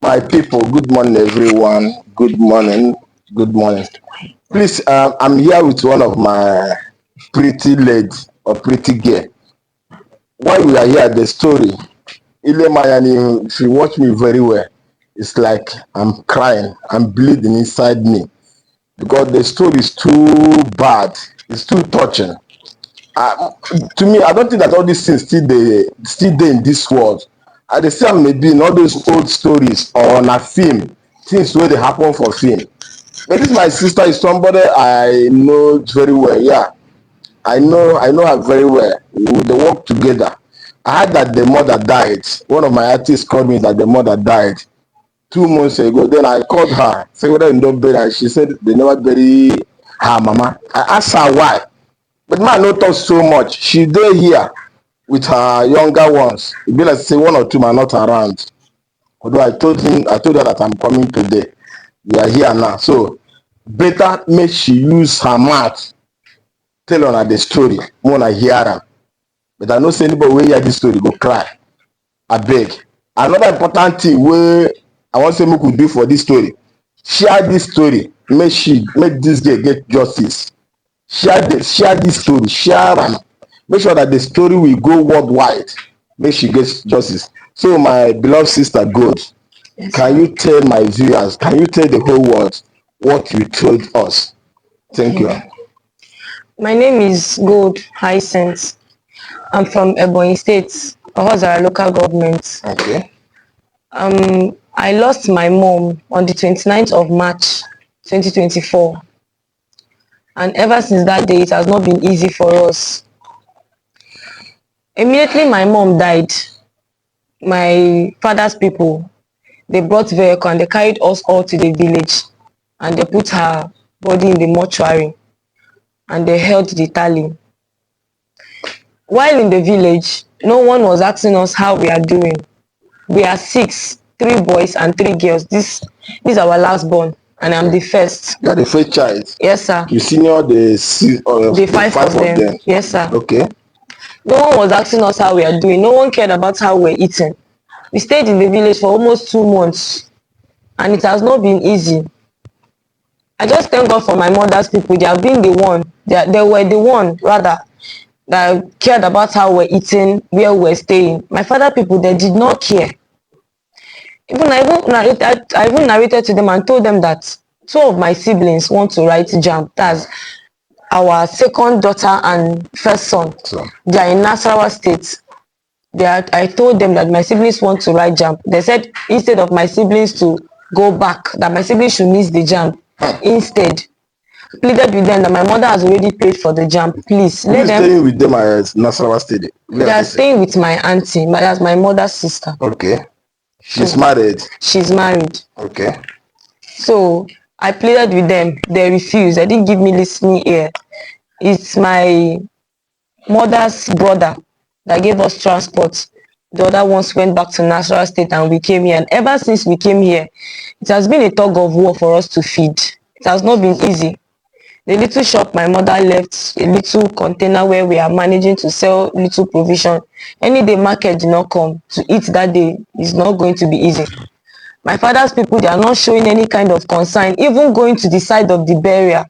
My people, good morning, everyone. Good morning. Good morning. Please, I'm here with one of my pretty lady or pretty girl. While we are here, the story, Ile Mayani, if you watch me very well, it's like I'm crying, I'm bleeding inside me because the story is too bad, it's too touching. uh, to me, I don't think that all these things still there in this world. I dey see am maybe in all those old stories or on a film, things where they happen for film. But this my sister is somebody I know very well. Yeah, I know her very well. They work together. I heard that the mother died. One of my artists called me that the mother died 2 months ago. Then I called her, say whether you don't bury her. She said they never bury her mama. I asked her why. But man no talk so much. She dey here with her younger ones. E be like say one or two are not around. Although I told her that I'm coming today. We are here now. So better make she use her mouth tell una the story. More I hear am. But I know say anybody wey hear this story go cry. Abeg. Another important thing wey I wan say make we do for this story. Share this story. Make this girl get justice. Share this story, share am. Make sure that the story will go worldwide. Make she gets justice. So my beloved sister God, Yes, can sir. you tell my viewers, can you tell the whole world what you told us? Thank you. My name is Gold Hyacinth. I'm from Ebonyi State, Ohozara local government. Okay. I lost my mom on the 29th of March 2024. And ever since that day, it has not been easy for us. Immediately my mom died, my father's people, they brought vehicle and they carried us all to the village. And they put her body in the mortuary and they held the tally. While in the village, no one was asking us how we are doing. We are six, 3 boys and 3 girls. This is our last born, and I'm the first. You are the first child. Yes, sir. You senior The five of them. Yes, sir. Okay. No one was asking us how we are doing. No one cared about how we're eating. We stayed in the village for almost 2 months, and it has not been easy. I just thank God for my mother's people. They have been the one. They were the one, rather, that cared about how we're eating, where we're staying. My father people, they did not care. I even narrated to them and told them that 2 of my siblings want to write JAMB. That's our second daughter and first son. So They are in Nasarawa State. I told them that my siblings want to write JAMB. They said instead of my siblings to go back, that my siblings should miss the JAMB. Instead, pleaded with them that my mother has already paid for the JAMB. Please who let is them. staying with them at Nasarawa State? They are staying with my auntie, that's my mother's sister. Okay. She's So married. she's married. Okay. So I pleaded with them. They refused. They didn't give me listening ear. It's my mother's brother that gave us transport. The other ones went back to Nasarawa State and we came here. And ever since we came here, it has been a tug of war for us to feed. It has not been easy. The little shop my mother left, a little container where we are managing to sell little provision. Any day market did not come, to eat that day is not going to be easy. My father's people, they are not showing any kind of concern, even going to the side of the burial.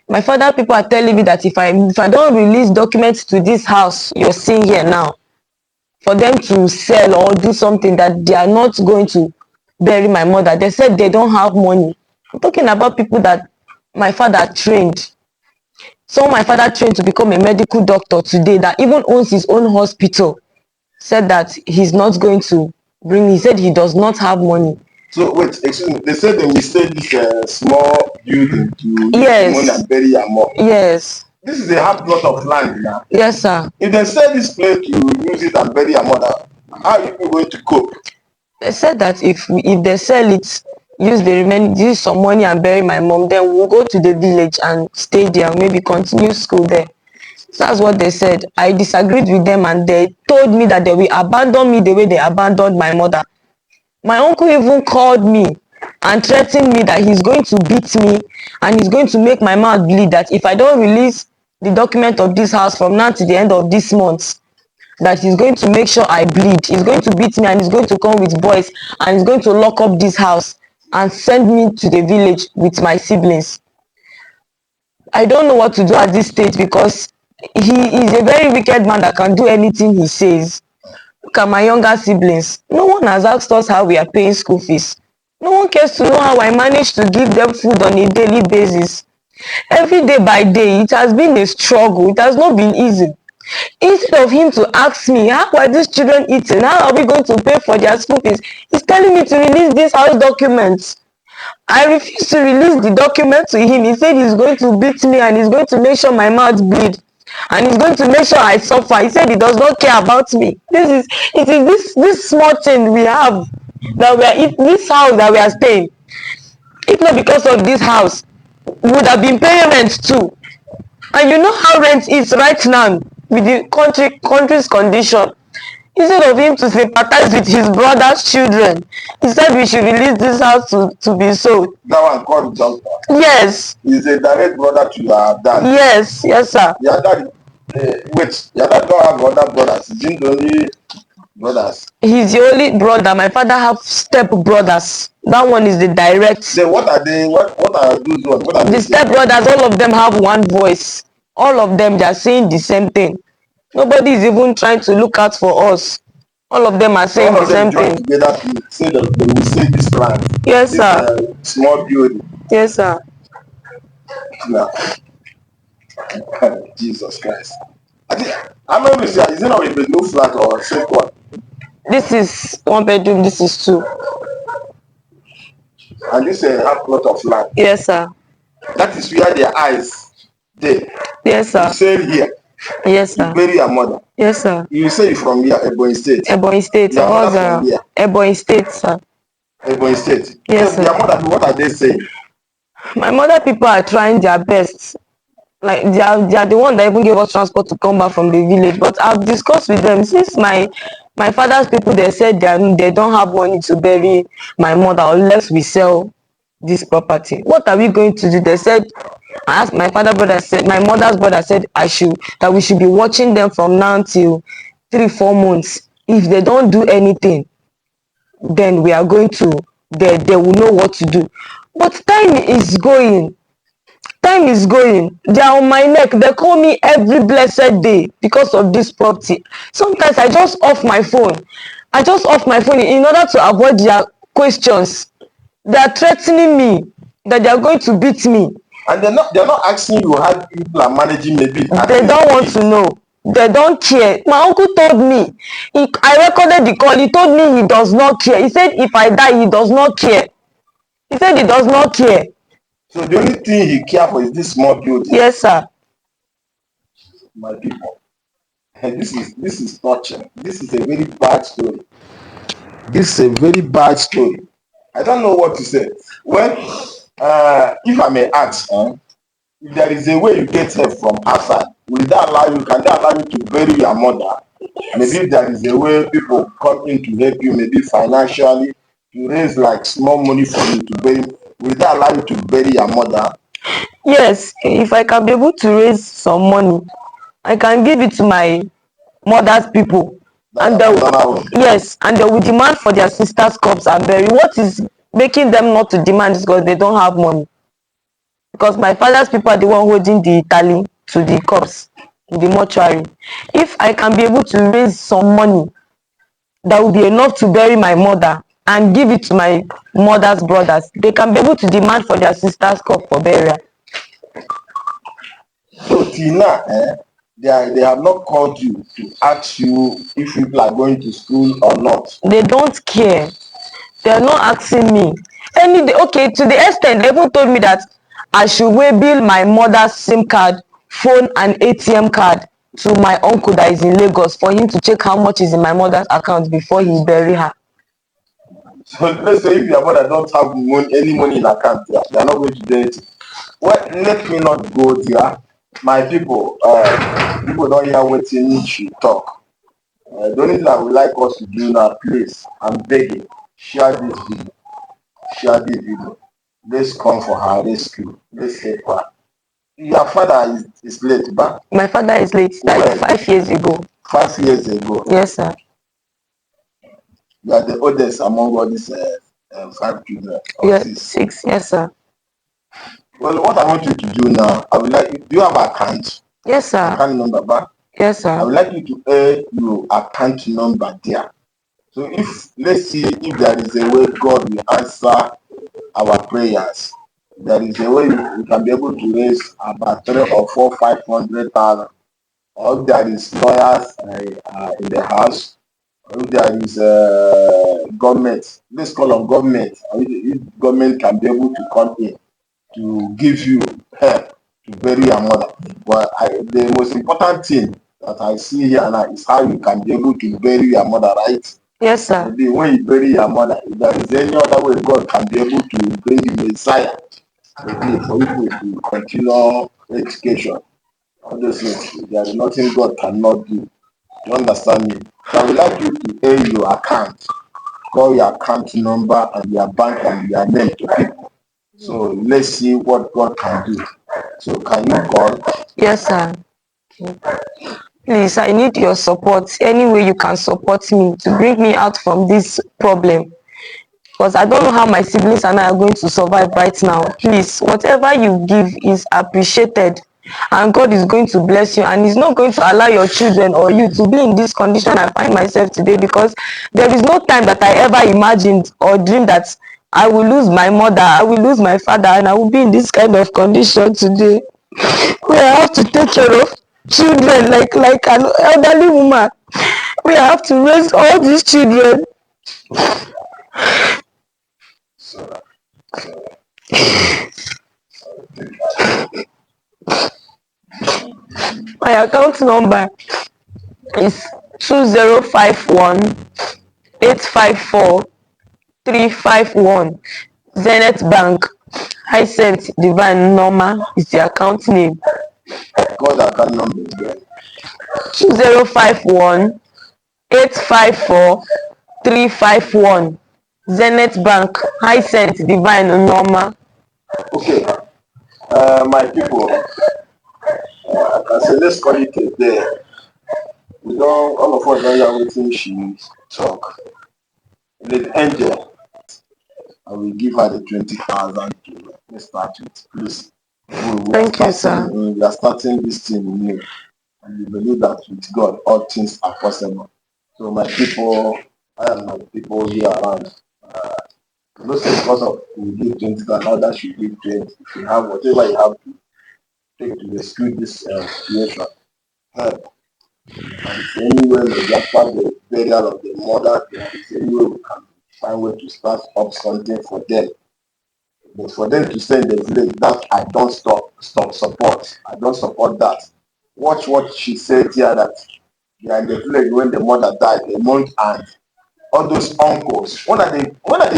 My father people are telling me that if I don't release documents to this house you're seeing here now, for them to sell or do something, that they are not going to bury my mother. They said they don't have money. I'm talking about people that my father trained. So my father trained to become a medical doctor today, that even owns his own hospital, said that he's not going to he said he does not have money. So wait, excuse me. They said they will sell this small building to use Yes. money and bury your mom. Yes. This is a half plot of land now. Yes, sir. If they sell this place to use it and bury your mother, how are you people going to cope? They said that if they sell it, use some money and bury my mom, then we'll go to the village and stay there, maybe continue school there. So that's what they said. I disagreed with them and they told me that they will abandon me the way they abandoned my mother. My uncle even called me and threatened me that he's going to beat me and he's going to make my mouth bleed, that if I don't release the document of this house from now to the end of this month, that he's going to make sure I bleed. He's going to beat me and he's going to come with boys and he's going to lock up this house and send me to the village with my siblings. I don't know what to do at this stage because he is a very wicked man that can do anything he says. Look at my younger siblings. No one has asked us how we are paying school fees. No one cares to know how I manage to give them food on a daily basis. Every day by day, it has been a struggle. It has not been easy. Instead of him to ask me, how are these children eating? How are we going to pay for their school fees? He's telling me to release these house documents. I refused to release the document to him. He said he's going to beat me and he's going to make sure my mouth bleed. And he's going to make sure I suffer. He said he does not care about me. It is this small thing we have that we are this house that we are staying. If not because of this house, we would have been paying rent too. And you know how rent is right now with the country's condition. Instead of him to sympathize with his brother's children, he said we should release this house to be sold. That one called doctor. Yes. He's a direct brother to your dad. Yes, yes, sir. Your dad, wait, your dad don't have other brothers. He's the only brothers. He's the only brother. My father have step brothers. That one is the direct. Then what are they? What are those ones? What are The they step saying? brothers, all of them have one voice. All of them, they are saying the same thing. Nobody is even trying to look out for us. All of them are saying All the of them same join thing. together to say that they will save this land. Yes, This sir. small building. Yes, sir. Now, Jesus Christ. How many is it not a bedroom flat or a second one? This is one bedroom. This is two. And this is a half plot of land. Yes, sir. That is where their eyes they. Yes, You sir. say here. Yes, You sir. bury your mother. Yes, sir. You say you from here, Ebonyi State. Ebonyi State. Your I mother was from here, Ebonyi State, sir. Ebonyi State. Yes, Their sir. mother, what are they saying? My mother people are trying their best. Like they are the one that even gave us transport to come back from the village. But I've discussed with them since my father's people they said they don't have money to bury my mother unless we sell this property. What are we going to do? They said I asked my mother's brother said that we should be watching them from now till 3-4 months. If they don't do anything, then we are going to they will know what to do. But time is going. Time is going. They are on my neck. They call me every blessed day because of this property. Sometimes I just off my phone. I just off my phone in order to avoid their questions. They are threatening me that they are going to beat me. And they're not asking you how people are managing maybe. They don't want to know. They don't care. My uncle told me, I recorded the call. He told me he does not care. He said if I die, he does not care. He said he does not care. So the only thing he cares for is this small building. Yes, sir. My people. And this is touching. This is a very bad story. This is a very bad story. I don't know what to say. Well, if I may ask, if there is a way you get help from outside, can they allow you to bury your mother? Maybe there is a way people come in to help you, maybe financially, to raise like small money for you to bury. Will they allow you to bury your mother? Yes, if I can be able to raise some money, I can give it to my mother's people. And yes, and they will demand for their sister's corpse and bury. What is making them not to demand is because they don't have money. Because my father's people are the one holding the tally to the corpse in the mortuary. If I can be able to raise some money that will be enough to bury my mother and give it to my mother's brothers, they can be able to demand for their sister's corpse for burial. So till now, they have not called you to ask you if people are going to school or not. They don't care. They are not asking me. Any day, okay, to the extent they even told me that I should bill my mother's SIM card, phone, and ATM card to my uncle that is in Lagos for him to check how much is in my mother's account before he bury her. So let's say if your mother don't have any money in account, they are not going to do it. Well, let me not go there. My people, people don't hear what you need to talk. The only thing I would like us to do now, please, I'm begging, share this video. Share this video. Let's come for her rescue. Let's help her. Your father is late, but my father is late, like 5 years ago. 5 years ago. Yes, sir. You are the oldest among all these 5 children. Or Yes, 6. 6. Yes, sir. Well, what I want you to do now, I would like you, do you have account? Yes, sir. Account number back? Yes, I sir. would like you to add your account number there. So if, let's see, if there is a way God will answer our prayers, there is a way we can be able to raise about 3 or 4, 500,000. Or if there is lawyers in the house, or if there is government, let's call on government, or if government can be able to come in to give you help to bury your mother. But the most important thing that I see here now is how you can be able to bury your mother, right? Yes, sir. Maybe when you bury your mother, if there is any other way God can be able to bring the Messiah, maybe for you to continue education. All those things, there is nothing God cannot do. You understand me? So I would like you to pay your account, call your account number and your bank and your name to people. So let's see what God can do. So can you call? Yes, sir. Please, I need your support. Any way you can support me to bring me out from this problem. Because I don't know how my siblings and I are going to survive right now. Please, whatever you give is appreciated. And God is going to bless you. And He's not going to allow your children or you to be in this condition I find myself today. Because there is no time that I ever imagined or dreamed that I will lose my mother, I will lose my father, and I will be in this kind of condition today. Where I have to take care of children like an elderly woman. Where I have to raise all these children. So, My account number is 2051-854-351. Zenith Bank. Hyacinth Divine Norma is the account name. call the account number again. 2051-854-351. Zenith Bank. Hyacinth Divine Norma. Okay, my people, I can say let's call it a day. We don't, all of us don't hear everything she talk. Let Angel, I will give her the 20,000 to let's start with, please. Thank you, sir. We are starting this thing new, and we believe that with God all things are possible. So my people, I am my people here around. Not say because of we give 20,000, others should give 20. If you have whatever you have to take to rescue this situation, help. And if anywhere maybe after the burial of the mother, there is any way we can find way to start up something for them. But for them to say in the village that I don't support. I don't support that. Watch what she said here that they are in the village when the mother died, the month and all those uncles. When I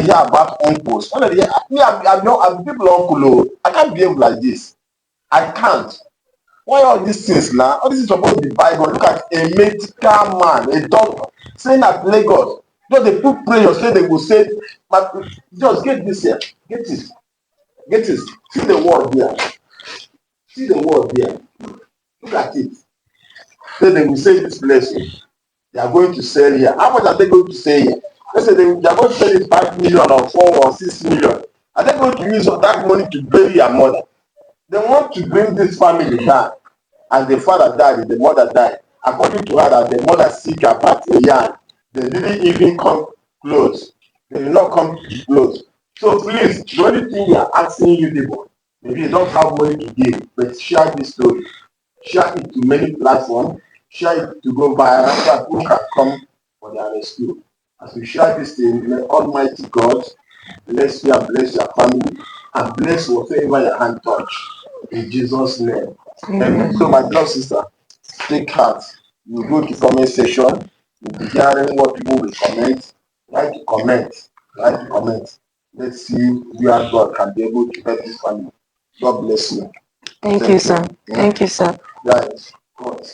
hear about uncles, when I hear me, I'm people uncle. Oh, I can't behave like this. I can't. Why all these things now? All this is supposed to be Bible. Look at a medical man, a doctor, saying at Lagos. Just they put pressure, say they will say, but just get this here. Get it. Get it. See the word there. See the word there. Look at it. Then they will say this blessing. They are going to sell here. How much are they going to sell here? Let's say they are going to sell it 5 million or 4 or 6 million. Are they going to use that money to bury your mother? They want to bring this family down. And the father died, the mother died. According to her, that the mother sick about a year. They didn't even come close. They did not come close. So please, the only thing we are asking you people, maybe you don't have money to give, but share this story. Share it to many platforms. Share it to go viral so that people can come for their rescue. As we share this thing, may Almighty God bless you and bless your family and bless whatever your hand touch. In Jesus' name. Amen. So my beloved sister, take heart. You go to comment section. You'll be hearing what people will comment. Write to comment. Write to comment. Let's see where God can be able to help this family. God bless you. Thank you, sir. Thank you, sir. Guys, God.